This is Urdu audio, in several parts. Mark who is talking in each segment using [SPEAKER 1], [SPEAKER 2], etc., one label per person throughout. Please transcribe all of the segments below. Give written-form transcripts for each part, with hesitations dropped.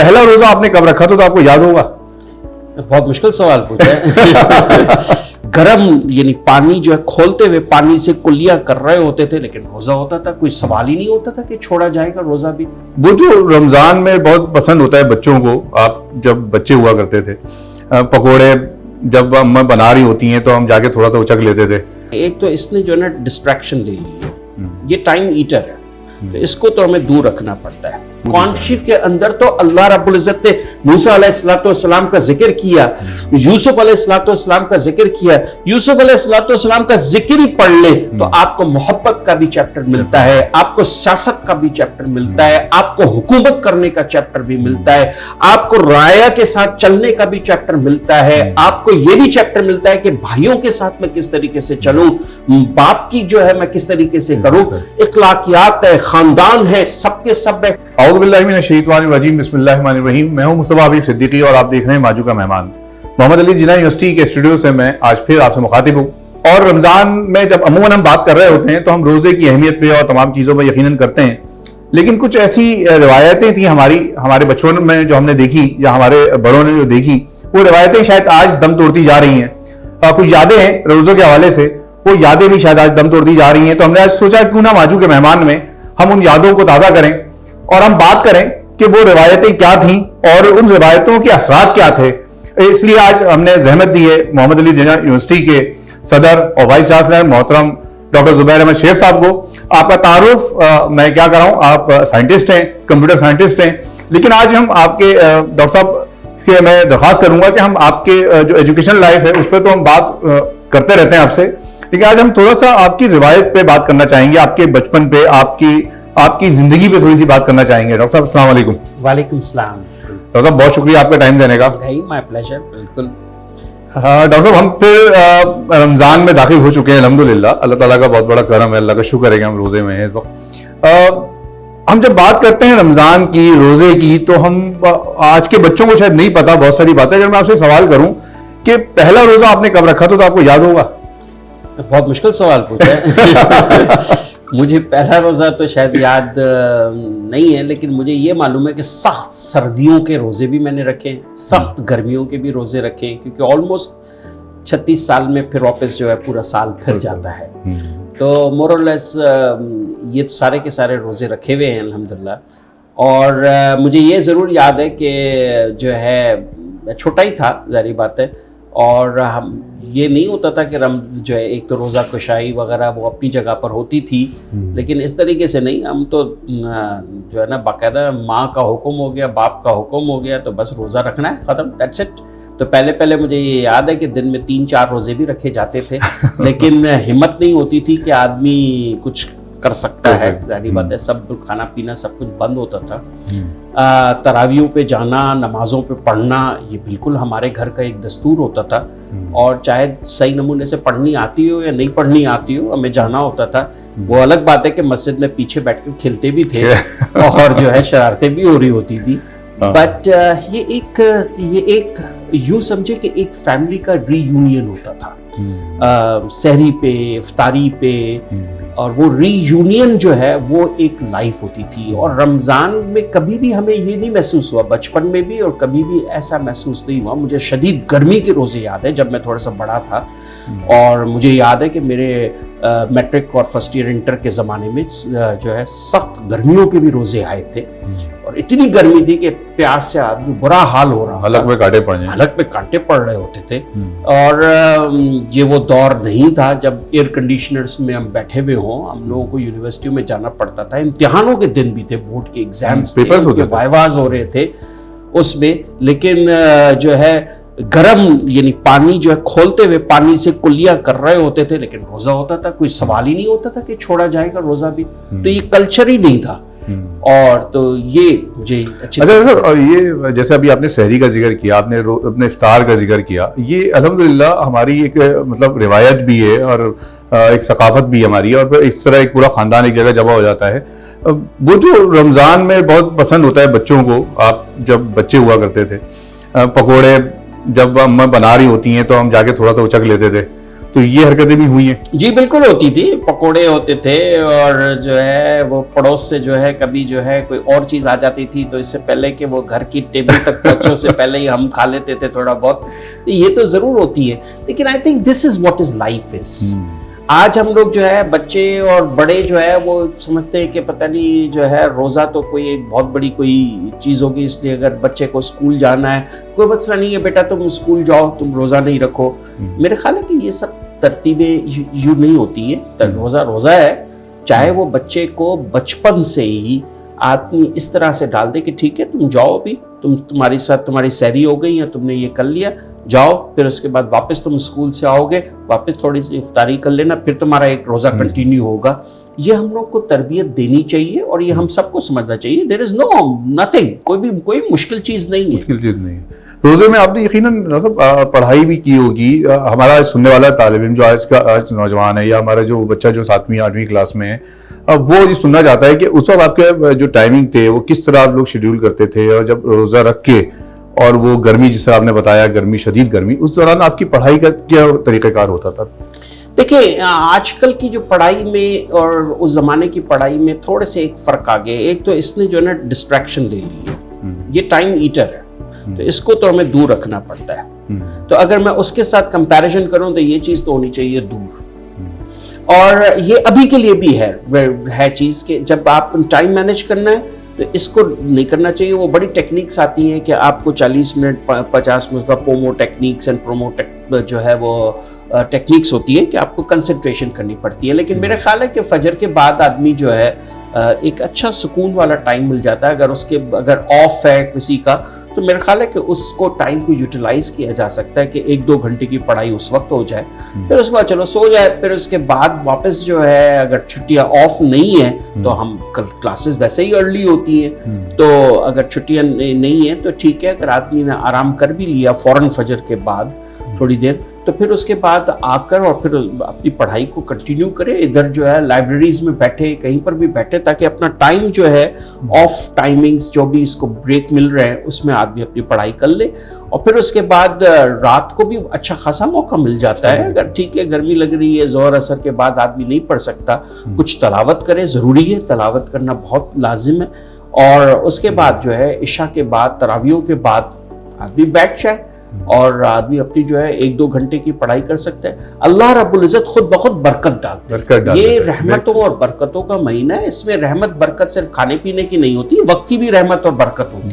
[SPEAKER 1] پہلا روزہ آپ نے کب رکھا تو آپ کو یاد ہوگا؟
[SPEAKER 2] بہت مشکل سوال پوچھا ہے. گرم یعنی پانی جو ہے کھولتے ہوئے پانی سے کلیاں کر رہے ہوتے تھے لیکن روزہ ہوتا تھا, کوئی سوال ہی نہیں ہوتا تھا کہ چھوڑا جائے گا روزہ بھی.
[SPEAKER 1] وہ جو رمضان میں بہت پسند ہوتا ہے بچوں کو, آپ جب بچے ہوا کرتے تھے پکوڑے جب اماں بنا رہی ہوتی ہیں تو ہم جا کے تھوڑا سا اچک لیتے تھے.
[SPEAKER 2] ایک تو اس نے جو ہے نا ڈسٹریکشن لے لی ہے, یہ ٹائم ایٹر ہے, تو اس کو تو ہمیں دور رکھنا پڑتا ہے. قرآن شریف کے اندر تو اللہ رب العزت نے موسیٰ علیہ السلام کا ذکر کیا, یوسف علیہ السلام کا ذکر کیا. یوسف علیہ السلام کا ذکر ہی پڑھ لیں تو آپ کو محبت کا بھی چیپٹر ملتا ہے, آپ کو سیاست کا بھی چیپٹر ملتا ہے, آپ کو حکومت کرنے کا چیپٹر بھی ملتا ہے, آپ کو رعایا کے ساتھ چلنے کا بھی چیپٹر ملتا ہے, آپ کو یہ بھی چیپٹر ملتا ہے کہ بھائیوں کے ساتھ میں کس طریقے سے چلوں, باپ کی جو ہے میں کس طریقے سے کروں, اخلاقیات ہے, خاندان ہے, سب کے سب ہے.
[SPEAKER 1] اعوذ باللہ من الشیطان الرجیم, بسم اللہ الرحمن الرحیم. میں ہوں مصطفیٰ حبیب صدیقی اور آپ دیکھ رہے ہیں ماجو کا مہمان. محمد علی جناح یونیورسٹی کے اسٹوڈیو سے میں آج پھر آپ سے مخاطب ہوں. اور رمضان میں جب عموماً ہم بات کر رہے ہوتے ہیں تو ہم روزے کی اہمیت پہ اور تمام چیزوں پہ یقیناً کرتے ہیں, لیکن کچھ ایسی روایتیں تھیں ہمارے بچپن میں جو ہم نے دیکھی یا ہمارے بڑوں نے جو دیکھی, وہ روایتیں شاید آج دم توڑتی جا رہی ہیں. کچھ یادیں ہیں روزوں کے حوالے سے, وہ یادیں بھی شاید آج دم توڑتی جا رہی ہیں. تو ہم نے آج سوچا کیوں نہ ماجو کے مہمان میں ہم ان یادوں کو تازہ کریں اور ہم بات کریں کہ وہ روایتیں کیا تھیں اور ان روایتوں کے اثرات کیا تھے. اس لیے آج ہم نے زحمت دی ہے محمد علی جناح یونیورسٹی کے صدر اور وائس چانسلر محترم ڈاکٹر زبیر احمد شیخ صاحب کو. آپ کا تعارف میں کیا کر رہا ہوں, آپ سائنٹسٹ ہیں, کمپیوٹر سائنٹسٹ ہیں, لیکن آج ہم آپ کے ڈاکٹر صاحب سے میں درخواست کروں گا کہ ہم آپ کے جو ایجوکیشن لائف ہے اس پہ تو ہم بات کرتے رہتے ہیں آپ سے, لیکن آج ہم تھوڑا سا آپ کی روایت پہ بات کرنا چاہیں گے, آپ کے بچپن پہ, آپ کی زندگی پہ تھوڑی سی بات کرنا چاہیں گے. ڈاکٹر صاحب السلام علیکم.
[SPEAKER 2] وعلیکم السلام.
[SPEAKER 1] ڈاکٹر صاحب بہت شکریہ آپ کا ٹائم دینے کا.
[SPEAKER 2] مائی پلیجر. بالکل.
[SPEAKER 1] ڈاکٹر صاحب ہم پھر رمضان میں داخل ہو چکے ہیں الحمدللہ. اللہ تعالیٰ کا بہت بڑا کرم ہے, اللہ کا شکر ہے کہ ہم روزے میں ہیں اس وقت. ہم جب بات کرتے ہیں رمضان کی, روزے کی, تو ہم آج کے بچوں کو شاید نہیں پتا بہت ساری باتیں. اگر میں آپ سے سوال کروں کہ پہلا روزہ آپ نے کب رکھا تو آپ کو یاد ہوگا؟
[SPEAKER 2] بہت مشکل سوال پوچھا ہے. مجھے پہلا روزہ تو شاید یاد نہیں ہے, لیکن مجھے یہ معلوم ہے کہ سخت سردیوں کے روزے بھی میں نے رکھے ہیں, سخت گرمیوں کے بھی روزے رکھے ہیں, کیونکہ آلموسٹ 36 سال میں پھر واپس جو ہے پورا سال پھر جاتا ہے. تو مور اور لیس یہ سارے کے سارے روزے رکھے ہوئے ہیں الحمدللہ. اور مجھے یہ ضرور یاد ہے کہ جو ہے میں چھوٹا ہی تھا, ظاہری بات ہے, اور ہم یہ نہیں ہوتا تھا کہ جو ہے ایک تو روزہ کشائی وغیرہ وہ اپنی جگہ پر ہوتی تھی, لیکن اس طریقے سے نہیں. ہم تو جو ہے نا باقاعدہ ماں کا حکم ہو گیا, باپ کا حکم ہو گیا, تو بس روزہ رکھنا ہے, ختم, دیٹس اٹ. تو پہلے مجھے یہ یاد ہے کہ دن میں 3-4 روزے بھی رکھے جاتے تھے, لیکن ہمت نہیں ہوتی تھی کہ آدمی کچھ کر سکتا ہے. ظاہری بات ہے, سب کھانا پینا سب کچھ بند ہوتا تھا. تراویحوں پہ جانا, نمازوں پہ پڑھنا, یہ بالکل ہمارے گھر کا ایک دستور ہوتا تھا. اور چاہے صحیح نمونے سے پڑھنی آتی ہو یا نہیں پڑھنی آتی ہو, ہمیں جانا ہوتا تھا. وہ الگ بات ہے کہ مسجد میں پیچھے بیٹھ کر کھیلتے بھی تھے اور جو ہے شرارتیں بھی ہو رہی ہوتی تھی. بٹ یہ ایک یوں سمجھے کہ ایک فیملی کا ری یونین ہوتا تھا سحری پہ, افطاری پہ, اور وہ ری یونین جو ہے وہ ایک لائف ہوتی تھی. اور رمضان میں کبھی بھی ہمیں یہ نہیں محسوس ہوا, بچپن میں بھی, اور کبھی بھی ایسا محسوس نہیں ہوا. مجھے شدید گرمی کے روزے یاد ہے جب میں تھوڑا سا بڑا تھا, اور مجھے یاد ہے کہ میرے میٹرک اور فرسٹ ایئر انٹر کے زمانے میں جو ہے سخت گرمیوں کے بھی روزے آئے تھے, اور اتنی گرمی تھی کہ پیاس سے آدمی برا حال ہو رہا تھا,
[SPEAKER 1] حلق میں کانٹے
[SPEAKER 2] پڑ رہے ہوتے تھے. اور یہ وہ دور نہیں تھا جب ایئر کنڈیشنرز میں ہم بیٹھے ہوئے ہوں. ہم لوگوں کو یونیورسٹیوں میں جانا پڑتا تھا, امتحانوں کے دن بھی تھے, بورڈ کے ایگزامز تھے, وائواز ہو رہے تھے اس میں, لیکن جو ہے گرم یعنی پانی جو ہے کھولتے ہوئے پانی سے کلیاں کر رہے ہوتے تھے, لیکن روزہ ہوتا تھا, کوئی سوال ہی نہیں ہوتا تھا کہ چھوڑا جائے گا روزہ بھی. تو یہ کلچر ہی نہیں تھا. اور تو یہ مجھے اچھا.
[SPEAKER 1] یہ جیسے ابھی آپ نے سحری کا ذکر کیا, آپ نے اپنے افطار کا ذکر کیا, یہ الحمدللہ ہماری ایک مطلب روایت بھی ہے اور ایک ثقافت بھی ہماری ہے, اور پھر اس طرح ایک پورا خاندان ایک جگہ جمع ہو جاتا ہے. وہ جو رمضان میں بہت پسند ہوتا ہے بچوں کو, آپ جب بچے ہوا کرتے تھے پکوڑے جب اماں بنا رہی ہوتی ہیں تو ہم جا کے تھوڑا سا اچک لیتے تھے. تو یہ حرکتیں بھی ہوئی ہیں؟
[SPEAKER 2] جی بالکل ہوتی تھی. پکوڑے ہوتے تھے اور جو ہے وہ پڑوس سے جو ہے کبھی جو ہے کوئی اور چیز آ جاتی تھی تو اس سے پہلے کہ وہ گھر کی ٹیبل تک پہنچے سے پہلے ہی ہم کھا لیتے تھے تھوڑا بہت. یہ تو ضرور ہوتی ہے, لیکن I think this is what is life is. آج ہم لوگ جو ہے بچے اور بڑے جو ہے وہ سمجھتے ہیں کہ پتہ نہیں جو ہے روزہ تو کوئی ایک بہت بڑی کوئی چیز ہوگی, اس لیے اگر بچے کو اسکول جانا ہے کوئی مسئلہ نہیں ہے بیٹا تم اسکول جاؤ, تم روزہ نہیں رکھو. میرے خیال ہے کہ یہ سب ترتیبیں یوں نہیں ہوتی ہے. روزہ ہے, چاہے وہ بچے کو بچپن سے ہی آدمی اس طرح سے ڈال دے کہ ٹھیک ہے تم جاؤ, بھی تمہاری ساتھ تمہاری سحری ہو گئی یا تم نے یہ کر لیا, جاؤ, پھر اس کے بعد واپس تم اسکول سے آؤ گے, واپس تھوڑی سی افطاری کر لینا, پھر تمہارا ایک روزہ کنٹینیو ہوگا. یہ ہم لوگ کو تربیت دینی چاہیے اور یہ ہم سب کو سمجھنا چاہیے. دیر از نتھنگ, کوئی مشکل چیز نہیں ہے.
[SPEAKER 1] روزے میں آپ نے یقیناً پڑھائی بھی کی ہوگی. ہمارا سننے والا طالب علم جو آج نوجوان ہے یا ہمارا جو بچہ جو 7ویں 8ویں کلاس میں ہے, وہ یہ سننا چاہتا ہے کہ اس وقت آپ کے جو ٹائمنگ تھے وہ کس طرح آپ لوگ شیڈیول کرتے تھے, اور جب روزہ رکھ کے اور وہ گرمی جس طرح آپ نے بتایا گرمی, شدید گرمی, اس دوران آپ کی پڑھائی کا کیا طریقہ کار ہوتا تھا؟
[SPEAKER 2] دیکھیں آج کل کی جو پڑھائی میں اور اس زمانے کی پڑھائی میں تھوڑے سے ایک فرق آ گیا. ایک تو اس نے جو ہے نا ڈسٹریکشن لے لی ہے, یہ ٹائم ایٹر ہے تو اس کو تو ہمیں دور رکھنا پڑتا ہے. تو اگر میں اس کے ساتھ کمپیریزن کروں تو یہ چیز تو ہونی چاہیے دور. اور یہ ابھی کے لیے بھی ہے چیز کہ جب آپ ٹائم مینیج کرنا ہے تو اس کو نہیں کرنا چاہیے. وہ بڑی ٹیکنیکس آتی ہیں کہ آپ کو 40 منٹ 50 منٹ کا پومو ٹیکنیکس اینڈ پرومو جو ہے وہ ٹیکنیکس ہوتی ہے کہ آپ کو کنسنٹریشن کرنی پڑتی ہے. لیکن میرا خیال ہے کہ فجر کے بعد آدمی جو ہے ایک اچھا سکون والا ٹائم مل جاتا ہے. اگر آف ہے کسی کا تو میرا خیال ہے کہ اس کو ٹائم کو یوٹیلائز کیا جا سکتا ہے کہ 1-2 گھنٹے کی پڑھائی اس وقت ہو جائے, پھر اس کے بعد چلو سو جائے. پھر اس کے بعد واپس جو ہے اگر چھٹیاں آف نہیں ہیں تو ہم کلاسز ویسے ہی ارلی ہوتی ہیں, تو اگر چھٹیاں نہیں ہیں تو ٹھیک ہے, اگر آدمی نے آرام کر بھی لیا فوراً فجر کے بعد تھوڑی دیر, تو پھر اس کے بعد آ کر اور پھر اپنی پڑھائی کو کنٹینیو کرے. ادھر جو ہے لائبریریز میں بیٹھے, کہیں پر بھی بیٹھے, تاکہ اپنا ٹائم جو ہے آف ٹائمنگز جو بھی اس کو بریک مل رہے ہیں اس میں آدمی اپنی پڑھائی کر لے. اور پھر اس کے بعد رات کو بھی اچھا خاصا موقع مل جاتا ہے. اگر ٹھیک ہے گرمی لگ رہی ہے, ظہر عصر کے بعد آدمی نہیں پڑھ سکتا, کچھ تلاوت کرے, ضروری ہے, تلاوت کرنا بہت لازم ہے. اور اس کے بعد جو ہے عشاء کے بعد تراویحوں کے بعد آدمی بیٹھ جائے اور آدمی اپنی جو ہے 1-2 گھنٹے کی پڑھائی کر سکتا ہے. اللہ رب العزت خود بخود برکت ڈالتا ہے. یہ رحمتوں اور برکتوں کا مہینہ ہے. اس میں رحمت برکت صرف کھانے پینے کی نہیں ہوتی, وقت کی بھی رحمت اور برکت ہوتی ہے.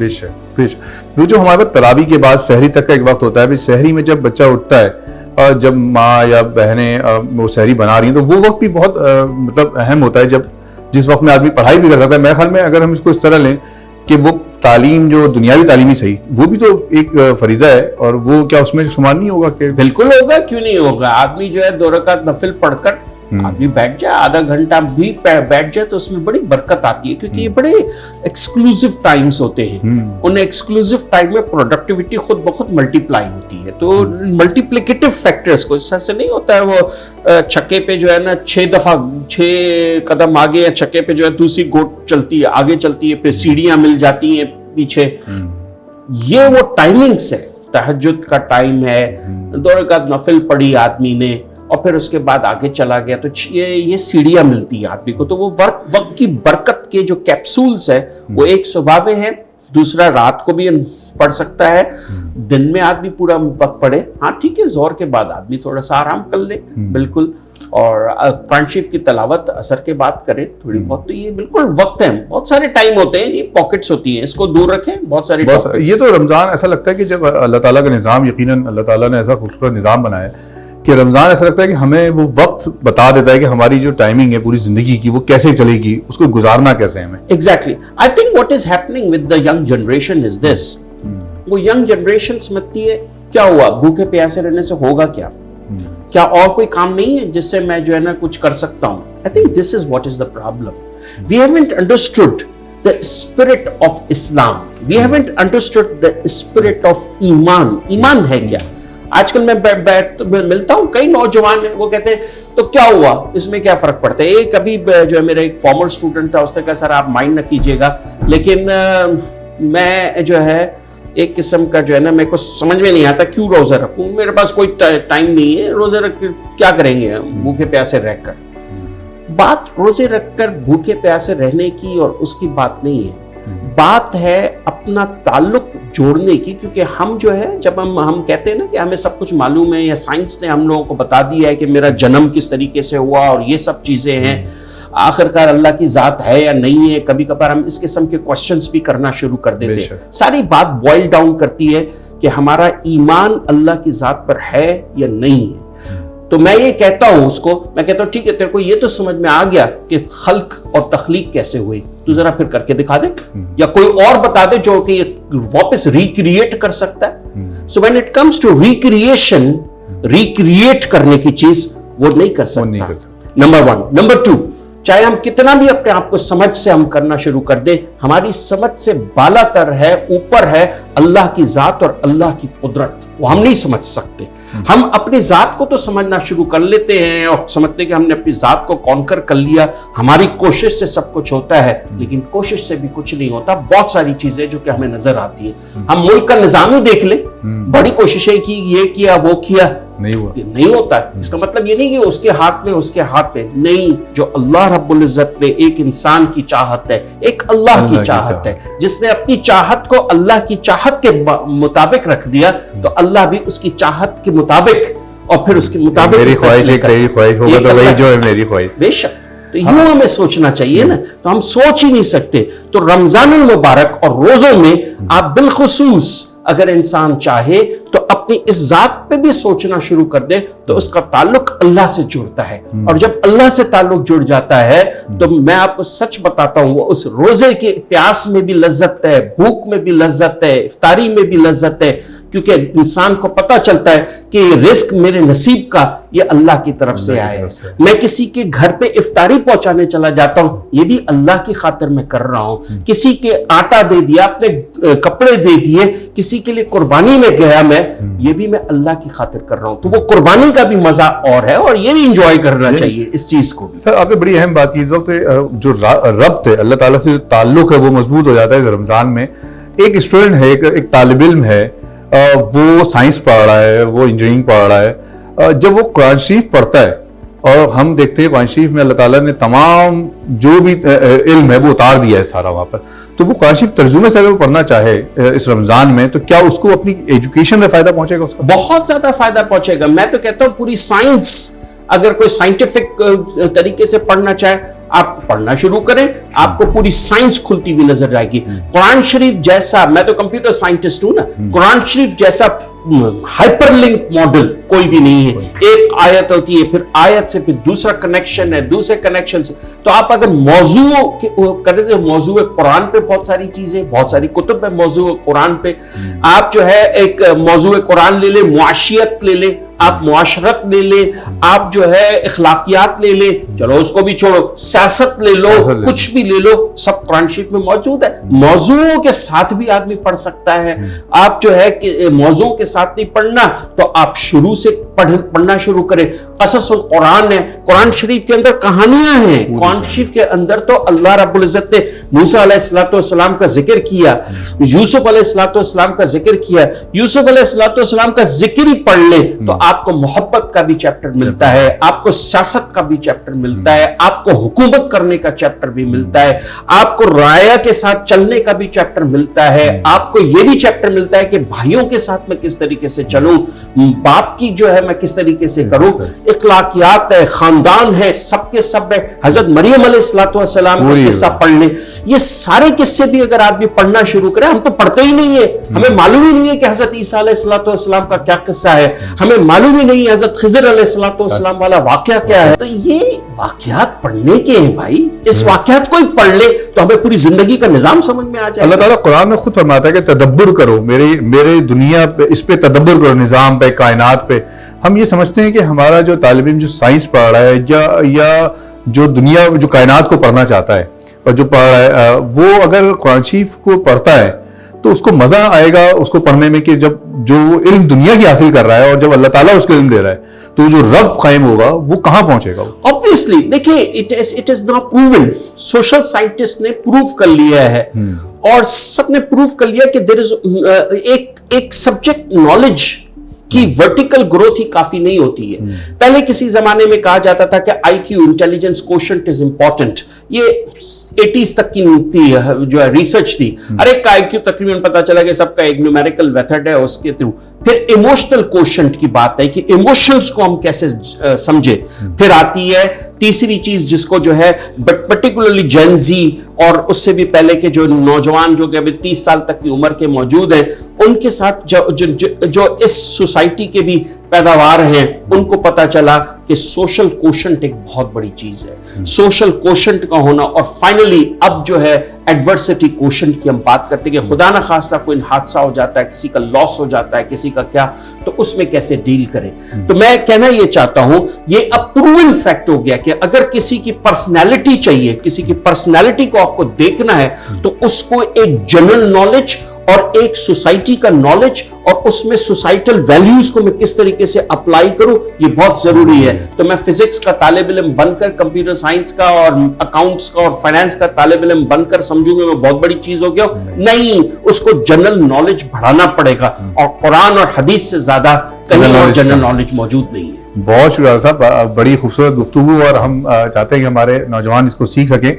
[SPEAKER 1] بے شک. وہ جو ہمارے پاس تراویح کے بعد سحری تک کا ایک وقت ہوتا ہے, سحری میں جب بچہ اٹھتا ہے اور جب ماں یا بہنیں وہ سحری بنا رہی ہیں تو وہ وقت بھی بہت مطلب اہم ہوتا ہے, جس وقت میں آدمی پڑھائی بھی کر سکتا ہے. میرے خیال میں اگر ہم اس کو اس طرح لیں کہ وہ تعلیم جو دنیاوی تعلیم ہی صحیح, وہ بھی تو ایک فریضہ ہے, اور وہ کیا اس میں شمار نہیں ہوگا؟ کہ
[SPEAKER 2] بالکل ہوگا, کیوں نہیں ہوگا. آدمی جو ہے 2 رکعت نفل پڑھ کر آدمی بیٹھ جائے, آدھا گھنٹہ بھی بیٹھ جائے تو اس میں بڑی برکت آتی ہے, کیونکہ یہ بڑے ایکسکلوزیو ٹائمز ہوتے ہیں. ان ایکسکلوزیو ٹائم میں پروڈکٹیوٹی خود بخود ملٹیپلائی ہوتی ہے. تو ملٹیپلیکیٹو فیکٹرز کو اس طرح سے نہیں ہوتا ہے وہ چھکے پہ جو ہے نا 6 قدم آگے, یا چھکے پہ جو ہے دوسری گوٹ چلتی ہے, آگے چلتی ہے, پھر سیڑھیاں مل جاتی ہیں پیچھے. یہ وہ ٹائمنگز ہے. تہجد کا ٹائم ہے, 2 رکعت نفل پڑھی آدمی نے اور پھر اس کے بعد آگے چلا گیا, تو یہ سیڑھیاں ملتی ہیں آدمی کو. تو وہ وقت کی برکت کے جو کیپسولز ہے وہ ایک صبح میں ہے, دوسرا رات کو بھی پڑھ سکتا ہے, دن میں آدمی پورا وقت پڑھے. ہاں ٹھیک ہے, زہر کے بعد آدمی تھوڑا سا آرام کر لے بالکل, اور قرآن شریف کی تلاوت عصر کے بعد کرے تھوڑی بہت. تو یہ بالکل وقت ہے. بہت سارے ٹائم ہوتے ہیں, یہ پاکٹس ہوتی ہیں, اس کو دور رکھیں. بہت ساری
[SPEAKER 1] یہ تو رمضان ایسا لگتا ہے کہ جب اللہ تعالیٰ کا نظام, یقیناً اللہ تعالیٰ نے ایسا خوبصورت نظام بنایا کہ رمضان ایسا لگتا ہے کہ ہمیں وہ وقت بتا دیتا ہے کہ ہماری جو ٹائمنگ ہے پوری زندگی کی وہ کیسے چلے گی, اس کو گزارنا کیسے ہمیں.
[SPEAKER 2] Exactly. I think what is happening with the young generation is this. وہ ینگ جنریشن سمجھتی ہے کیا ہوا, بھوکے پیاسے رہنے سے ہوگا کیا, کیا اور کوئی کام نہیں ہے جس سے میں جو ہے نا کچھ کر سکتا ہوں. I think this is what is the problem. We haven't understood the spirit of Islam. We haven't understood the spirit of ایمان. ایمان ہے کیا؟ آج کل میں ملتا ہوں کئی نوجوان ہیں, وہ کہتے ہیں تو کیا ہوا, اس میں کیا فرق پڑتا ہے. ایک ابھی جو ہے میرا ایک فارمر اسٹوڈنٹ تھا, اس نے کہا سر آپ مائنڈ نہ کیجیے گا, لیکن میں جو ہے ایک قسم کا جو ہے نا میرے کو سمجھ میں نہیں آتا کیوں روزہ رکھوں, میرے پاس کوئی ٹائم نہیں ہے, روزے رکھ کے کیا کریں گے ہم بھوکے پیاسے رہ کر. بات روزے رکھ کر بھوکے پیاسے رہنے کی اور اس کی بات نہیں ہے, بات ہے اپنا تعلق جوڑنے کی. کیونکہ ہم جو ہے جب ہم کہتے ہیں نا کہ ہمیں سب کچھ معلوم ہے, یا سائنس نے ہم لوگوں کو بتا دیا ہے کہ میرا جنم کس طریقے سے ہوا اور یہ سب چیزیں ہیں, آخرکار اللہ کی ذات ہے یا نہیں ہے, کبھی کبھار ہم اس قسم کے کوسچنز بھی کرنا شروع کر دیتے ہیں. ساری بات بوائل ڈاؤن کرتی ہے کہ ہمارا ایمان اللہ کی ذات پر ہے یا نہیں ہے. تو میں یہ کہتا ہوں اس کو, میں کہتا ہوں ٹھیک ہے تیرے کو یہ تو سمجھ میں آ گیا کہ خلق اور تخلیق کیسے ہوئی, تو ذرا پھر کر کے دکھا دے, یا کوئی اور بتا دے جو کہ یہ واپس ریکریٹ کر سکتا ہے. So when it comes to recreation, recreate کرنے کی چیز وہ نہیں کر سکتا, نمبر 1. نمبر 2, چاہے ہم کتنا بھی اپنے آپ کو سمجھ سے ہم کرنا شروع کر دیں, ہماری سمجھ سے بالا تر ہے, اوپر ہے اللہ کی ذات اور اللہ کی قدرت, وہ ہم نہیں سمجھ سکتے. ہم اپنی ذات کو تو سمجھنا شروع کر لیتے ہیں اور سمجھتے ہیں کہ ہم نے اپنی ذات کو کانکر کر لیا, ہماری کوشش سے سب کچھ ہوتا ہے, لیکن کوشش سے بھی کچھ نہیں ہوتا. بہت ساری چیزیں جو کہ ہمیں نظر آتی ہیں, ہم ملک کا نظام ہی دیکھ لیں, بڑی کوششیں کی, یہ کیا وہ کیا, نہیں ہوتا ہے. اس کا مطلب یہ نہیں کہ اس کے ہاتھ میں اس کے ہاتھ میں نہیں, جو اللہ رب العزت نے ایک انسان کی چاہت ہے, ایک اللہ کی چاہت ہے, جس نے اپنی چاہت کو اللہ کی چاہت کے مطابق رکھ دیا, تو اللہ بھی اس کی چاہت کے مطابق اور پھر اس کے مطابق
[SPEAKER 1] میری خواہش ایک تیری خواہش ہوگا تو وہی جو ہے میری خواہش.
[SPEAKER 2] بے شک, تو یوں ہمیں سوچنا چاہیے نا, تو ہم سوچ ہی نہیں سکتے. تو رمضان المبارک اور روزوں میں آپ بالخصوص اگر انسان چاہے تو اپنی اس ذات پہ بھی سوچنا شروع کر دے, تو اس کا تعلق اللہ سے جڑتا ہے. اور جب اللہ سے تعلق جڑ جاتا ہے تو میں آپ کو سچ بتاتا ہوں, وہ اس روزے کے پیاس میں بھی لذت ہے, بھوک میں بھی لذت ہے, افطاری میں بھی لذت ہے, کیونکہ انسان کو پتہ چلتا ہے کہ یہ رزق میرے نصیب کا یہ اللہ کی طرف سے آئے. میں کسی کے گھر پہ افطاری پہنچانے چلا جاتا ہوں, یہ بھی اللہ کی خاطر میں کر رہا ہوں. کسی کے آٹا دے دیا, اپنے کپڑے دے دیے, کسی کے لیے قربانی میں گیا میں, یہ بھی میں اللہ کی خاطر کر رہا ہوں. تو وہ قربانی کا بھی مزہ اور ہے, اور یہ بھی انجوائے کرنا چاہیے اس چیز کو بھی.
[SPEAKER 1] سر آپ نے بڑی اہم بات کی, اس وقت جو ربط ہے اللہ تعالیٰ سے جو تعلق ہے وہ مضبوط ہو جاتا ہے رمضان میں. ایک اسٹوڈنٹ ہے, ایک طالب علم ہے, وہ سائنس پڑھ رہا ہے, وہ انجینئرنگ پڑھ رہا ہے, جب وہ قرآن شریف پڑھتا ہے, اور ہم دیکھتے ہیں قرآن شریف میں اللہ تعالیٰ نے تمام جو بھی علم ہے وہ اتار دیا ہے سارا وہاں پر, تو وہ قرآن شریف ترجمے سے اگر وہ پڑھنا چاہے اس رمضان میں, تو کیا اس کو اپنی ایجوکیشن میں فائدہ پہنچے گا؟ اس کا
[SPEAKER 2] بہت زیادہ فائدہ پہنچے گا. میں تو کہتا ہوں پوری سائنس اگر کوئی سائنٹیفک طریقے سے پڑھنا چاہے, آپ پڑھنا شروع کریں, آپ کو پوری سائنس کھلتی ہوئی نظر آئے گی. قرآن شریف جیسا, میں تو کمپیوٹر سائنٹسٹ ہوں نا, قرآن شریف جیسا ہائپر لنک ماڈل کوئی بھی نہیں ہے. ایک آیت ہوتی ہے, پھر آیت سے پھر دوسرا کنیکشن ہے, دوسرے کنیکشن سے. تو آپ اگر موضوع کریں تو موضوع قرآن پہ بہت ساری چیزیں, بہت ساری کتب ہے موضوع قرآن پہ. آپ جو ہے ایک موضوع قرآن لے لیں, معاشیت لے لیں, آپ معاشرت لے لیں, آپ جو ہے اخلاقیات لے لیں, چلو اس کو بھی چھوڑو, سیاست لے لو, کچھ بھی لے لو, سب قرآن شریف میں موجود ہے. موضوعوں کے ساتھ بھی آدمی پڑھ سکتا ہے. آپ جو ہے کہ موضوعوں کے ساتھ نہیں پڑھنا تو آپ شروع سے پڑھنا شروع کریں. قصص القرآن ہے, قرآن شریف کے اندر کہانیاں ہیں. قرآن شریف کے اندر تو اللہ رب العزت نے موسیٰ علیہ السلام کا ذکر کیا, یوسف علیہ السلام کا ذکر کیا. یوسف علیہ السلام کا ذکر ہی پڑھ لیں تو آپ کو محبت کا بھی چیپٹر ملتا ہے, آپ کو سیاست کا بھی چیپٹر ملتا ہے, آپ کو حکومت کرنے کا چیپٹر بھی ملتا ہے, آپ کو رعایا کے ساتھ چلنے کا بھی چیپٹر ملتا ہے, آپ کو یہ بھی چیپٹر ملتا ہے کہ بھائیوں کے ساتھ میں کس طریقے سے چلوں, باپ کی جو ہے میں کس طریقے سے کروں, اخلاقیات ہے, خاندان ہے, سب کے سب ہے. حضرت مریم علیہ السلام کا قصہ پڑھ لیں. یہ سارے قصے بھی اگر آدمی پڑھنا شروع کرے, ہم تو پڑھتے ہی نہیں ہے, ہمیں معلوم ہی نہیں ہے کہ حضرت عیسیٰ علیہ السلام کا کیا قصہ ہے, ہمیں معلوم ہی نہیں ہے حضرت خضر علیہ السلام والا واقعہ کیا ہے. تو یہ واقعات پڑھنے کے ہیں بھائی, اس واقعات کو ہی پڑھ لے تو ہمیں پوری زندگی کا نظام سمجھ میں آ جائے.
[SPEAKER 1] اللہ تعالیٰ قرآن میں خود فرماتا ہے کہ تدبر کرو, میرے دنیا پہ, اس پہ تدبر کرو, نظام پہ, کائنات پہ. ہم یہ سمجھتے ہیں کہ ہمارا جو طالب علم جو سائنس پڑھ رہا ہے یا جو دنیا جو کائنات کو پڑھنا چاہتا ہے اور جو پڑھ رہا ہے, وہ اگر قرآن شریف کو پڑھتا ہے تو اس کو مزہ آئے گا اس کو پڑھنے میں, کہ جب جو علم دنیا کی حاصل کر رہا ہے اور جب اللہ تعالیٰ اس کو علم دے رہا ہے تو جو رب قائم ہوگا وہ کہاں پہنچے گا.
[SPEAKER 2] Obviously دیکھیں, it is not proven. Social scientist نے پروف کر لیا ہے, اور سب نے پروف کر لیا کہ دیر از ایک سبجیکٹ نالج کی ورٹیکل گروتھ ہی کافی نہیں ہوتی ہے. پہلے کسی زمانے میں کہا جاتا تھا کہ آئی کیو انٹیلیجنس کوشنٹ از امپورٹنٹ. یہ 80s تک کی تھی جو ہے ریسرچ تھی. ہر ایک کا آئی کیو تقریباً پتا چلا کہ سب کا ایک نیومیریکل میتھڈ ہے اس کے تھرو. پھر ایموشنل کوشنٹ کی بات ہے کہ ایموشنز کو ہم کیسے سمجھے. پھر آتی ہے تیسری چیز جس کو جو ہے پرٹیکولرلی جین زی اور اس سے بھی پہلے کے جو نوجوان جو کہ ابھی 30 سال تک کی عمر کے موجود ہیں ان کے ساتھ جو اس سوسائٹی کے بھی پیداوار ہیں ان کو پتا چلا کہ سوشل کوشنٹ ایک بہت بڑی چیز ہے. سوشل کوشنٹ کا ہونا اور فائنلی اب جو ہے ایڈورسٹی کوشنٹ کی ہم بات کرتے ہیں کہ خدا نہ خواستہ کوئی حادثہ ہو جاتا ہے, کسی کا لاس ہو جاتا ہے, کسی کا کیا, تو اس میں کیسے ڈیل کریں. تو میں کہنا یہ چاہتا ہوں یہ اب پروون فیکٹ ہو گیا کہ اگر کسی کی پرسنالٹی چاہیے, کسی کی پرسنالٹی کو آپ کو دیکھنا ہے تو اس کو ایک جنرل نالج اور ایک سوسائٹی کا نالج اور اس میں سوسائٹل ویلیوز کو میں کس طریقے سے اپلائی کروں یہ بہت ضروری ہے. تو میں فزکس کا طالب علم بن کر کمپیوٹر سائنس کا اور اکاؤنٹس کا اور فائنانس کا طالب علم بن کر سمجھوں گا میں بہت بڑی چیز ہو گیا نہیں. اس کو جنرل نالج بڑھانا پڑے گا اور قرآن اور حدیث سے زیادہ کہیں اور جنرل نالج موجود نہیں ہے.
[SPEAKER 1] بہت شکریہ صاحب, بڑی خوبصورت گفتگو اور ہم چاہتے ہیں کہ ہمارے نوجوان اس کو سیکھ سکیں.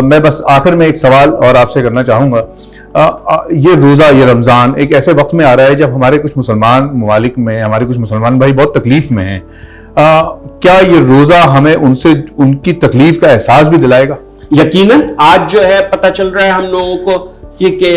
[SPEAKER 1] میں بس آخر میں ایک سوال اور آپ سے کرنا چاہوں گا. یہ روزہ, یہ رمضان ایک ایسے وقت میں آ رہا ہے جب ہمارے کچھ مسلمان ممالک میں ہمارے کچھ مسلمان بھائی بہت تکلیف میں ہیں. کیا یہ روزہ ہمیں ان کی تکلیف کا احساس بھی دلائے گا؟
[SPEAKER 2] یقیناً. آج جو ہے پتہ چل رہا ہے ہم لوگوں کو یہ کہ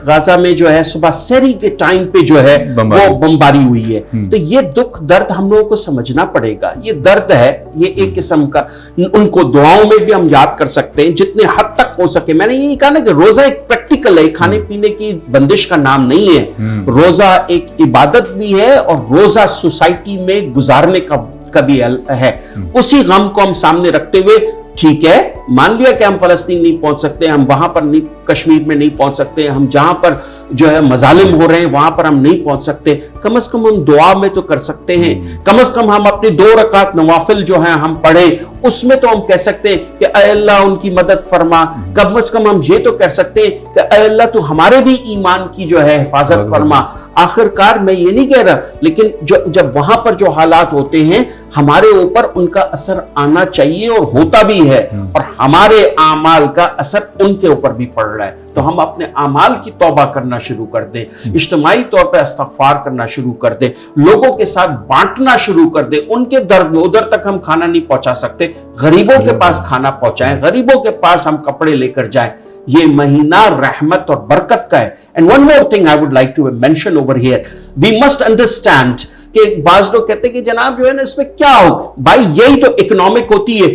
[SPEAKER 2] غزہ میں جو ہے صبح سحری کے ٹائم پہ جو ہے وہ بمباری ہوئی ہے. تو یہ دکھ درد ہم لوگوں کو سمجھنا پڑے گا. یہ درد ہے, یہ ایک قسم کا, ان کو دعاؤں میں بھی ہم یاد کر سکتے ہیں جتنے حد تک ہو سکے. میں نے یہ کہا نا کہ روزہ ایک پریکٹیکل ہے, کھانے پینے کی بندش کا نام نہیں ہے. روزہ ایک عبادت بھی ہے اور روزہ سوسائٹی میں گزارنے کا بھی ہے. اسی غم کو ہم سامنے رکھتے ہوئے ٹھیک ہے مان لیا کہ ہم فلسطین نہیں پہنچ سکتے, ہم وہاں پر نہیں, کشمیر میں نہیں پہنچ سکتے, ہم جہاں پر جو ہے مظالم ہو رہے ہیں وہاں پر ہم نہیں پہنچ سکتے, کم از کم ہم دعا میں تو کر سکتے ہیں. کم از کم ہم اپنی 2 رکعت نوافل جو ہیں ہم پڑھیں, اس میں تو ہم کہہ سکتے ہیں کہ اے اللہ ان کی مدد فرما. کم از کم ہم یہ تو کہہ سکتے ہیں کہ اے اللہ تو ہمارے بھی ایمان کی جو ہے حفاظت فرما. آخرکار میں یہ نہیں کہہ رہا, لیکن جب وہاں پر جو حالات ہوتے ہیں ہمارے اوپر ان کا اثر آنا چاہیے اور ہوتا بھی ہے, اور ہمارے اعمال کا اثر ان کے اوپر بھی پڑ رہا ہے. تو ہم اپنے اعمال کی توبہ کرنا شروع کر دیں, اجتماعی طور پہ استغفار کرنا شروع کر دیں, لوگوں کے ساتھ بانٹنا شروع کر دیں. ان کے درد میں ادھر تک ہم کھانا نہیں پہنچا سکتے, غریبوں کے پاس کھانا پہنچائیں, غریبوں کے پاس ہم کپڑے لے کر جائیں. یہ مہینہ رحمت اور برکت کا ہے. And one more thing I would like to mention over here. We must understand کہ بعض لوگ کہتے ہیں کہ جناب جو ہے نا اس میں کیا ہو بھائی, یہی تو اکنامک ہوتی ہے.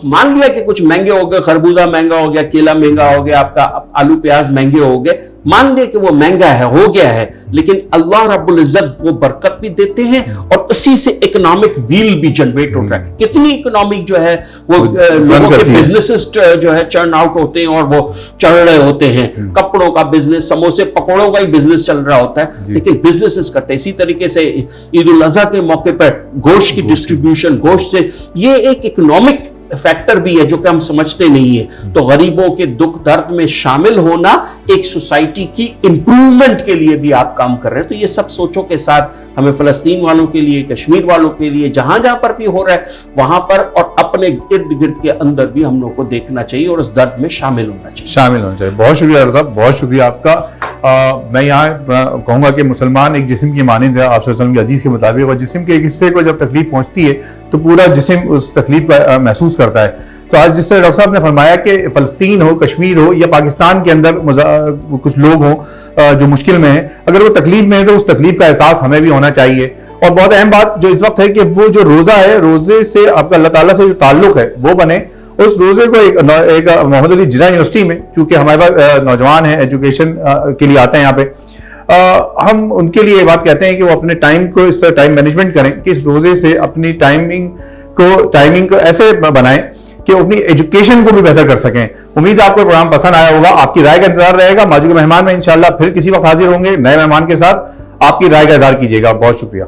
[SPEAKER 2] مان لیا کہ کچھ مہنگے ہو گئے, خربوزہ مہنگا ہو گیا, کیلا مہنگا ہو گیا, آپ کا آلو پیاز مہنگے ہو گئے, مان لیا کہ وہ مہنگا ہے, ہو گیا ہے, لیکن اللہ رب العزت وہ برکت بھی دیتے ہیں اور اسی سے اکنامک ویل بھی جنریٹ ہوتا ہے. کتنی اکنامک جو ہے وہ لوگوں کے بزنسز جو ہے چرن آؤٹ ہوتے ہیں اور وہ چڑھ رہے ہوتے ہیں. کپڑوں کا بزنس, سموسے پکوڑوں کا ہی بزنس چل رہا ہوتا ہے, لیکن بزنسز کرتے ہیں. اسی طریقے سے عید الاضحیٰ کے موقع پر گوشت کی ڈسٹریبیوشن, گوشت سے, یہ ایک اکنامک فیکٹر بھی ہے جو کہ ہم سمجھتے نہیں ہیں. تو غریبوں کے دکھ درد میں شامل ہونا ایک سوسائٹی کی امپروومنٹ کے لیے بھی آپ کام کر رہے ہیں. تو یہ سب سوچوں کے ساتھ ہمیں فلسطین والوں کے لیے, کشمیر والوں کے لیے, جہاں جہاں پر بھی ہو رہا ہے وہاں پر اور اپنے ارد گرد کے اندر بھی ہم لوگ کو دیکھنا چاہیے اور اس درد میں شامل ہونا چاہیے. بہت شکریہ
[SPEAKER 1] صاحب, بہت شکریہ آپ کا. میں یہاں کہوں گا کہ مسلمان ایک جسم کی مانند ہے آپ صلی اللہ علیہ وسلم کی حدیث کے مطابق, اور جسم کے ایک حصے کو جب تکلیف پہنچتی ہے تو پورا جسم اس تکلیف کا محسوس کرتا ہے. تو آج جس طرح ڈاکٹر صاحب نے فرمایا کہ فلسطین ہو, کشمیر ہو یا پاکستان کے اندر کچھ لوگ ہوں جو مشکل میں ہیں, اگر وہ تکلیف میں ہیں تو اس تکلیف کا احساس ہمیں بھی ہونا چاہیے. اور بہت اہم بات جو اس وقت ہے کہ وہ جو روزہ ہے, روزے سے آپ کا اللہ تعالیٰ سے جو تعلق ہے وہ بنے. اس روزے کو ایک محمد علی جناح یونیورسٹی میں, چونکہ ہمارے پاس نوجوان ہیں ایجوکیشن کے لیے آتے ہیں یہاں پہ, ہم ان کے لیے یہ بات کہتے ہیں کہ وہ اپنے ٹائم کو اس طرح ٹائم مینجمنٹ کریں کہ اس روزے سے اپنی ٹائمنگ کو ایسے بنائیں کہ اپنی ایجوکیشن کو بھی بہتر کر سکیں. امید ہے آپ کو پروگرام پسند آیا ہوگا, آپ کی رائے کا انتظار رہے گا. ماجو کے مہمان میں انشاءاللہ پھر کسی وقت حاضر ہوں گے نئے مہمان کے ساتھ. آپ کی رائے کا اظہار کیجیے گا. بہت شکریہ.